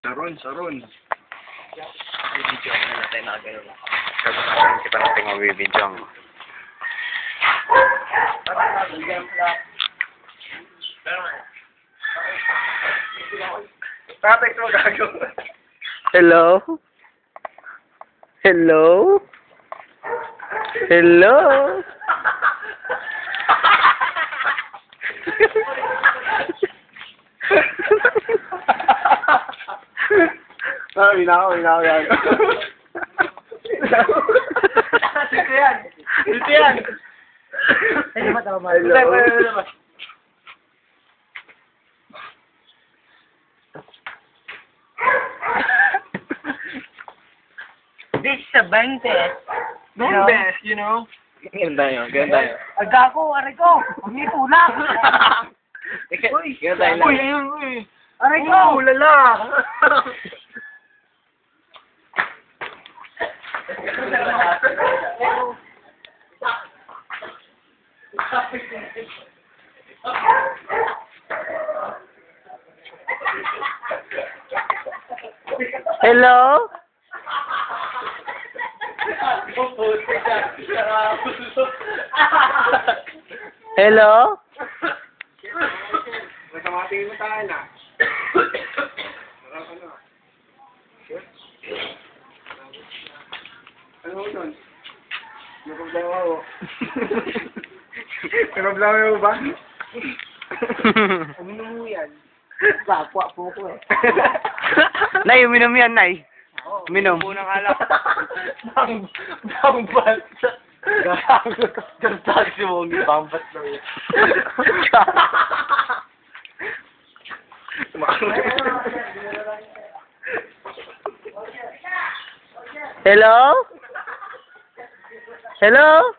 Saron. Video ko na natin na gano'n. Sasabihin kita natin magbibidyo mo. Tatay ko gago. Hello? Hello? Hello? Inaw yan. Dito yan. Hello. This is a bang test. Best, you know? Ganda yun. Agago, aray ko. Huwag niyo tulak. Ganda yun lang. Uy. Aray ko. Lala. Hello? Hello? Nagkamating mo tayo na. Ano mo doon? May problema mo. May problema mo ba? Uminom mo yan. Kapwa po ko eh. Nay, uminom yan, Nay. Uminom. Unang alak. Bambat. Gantag si Mogi. Bambat daw yan. Hello? Hello?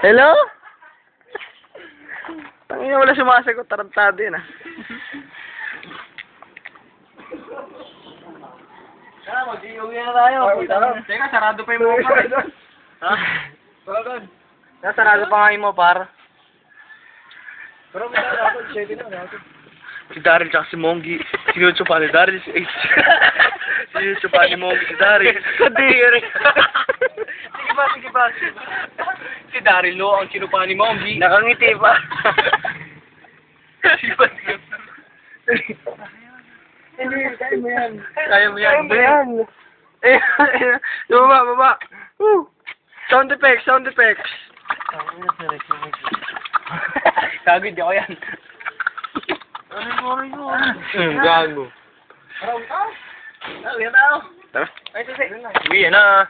Hello? Tangina, wala sumasagot. Tarantado yun, ah. Mag-iuwi na tayo. Teka, sarado pa yung mga par. Ha? Sarado. Nasarado pa nga yung mo, par. Pero may sarado. Pwede na. Si Daryl tsaka si Mongi. Sinucho pa ni Daryl si Ace. Sinucho pa ni Mongi si Daryl. Kadiri. Sige ba? Si Darilo ang kinupa ni Mombi. Nakangiti pa. Hindi, kaya mo yan. Kaya mo yan. Baba. Sound effects. Gago, di ako yan. Gago. Araw ka? Uwi na. Uwi na.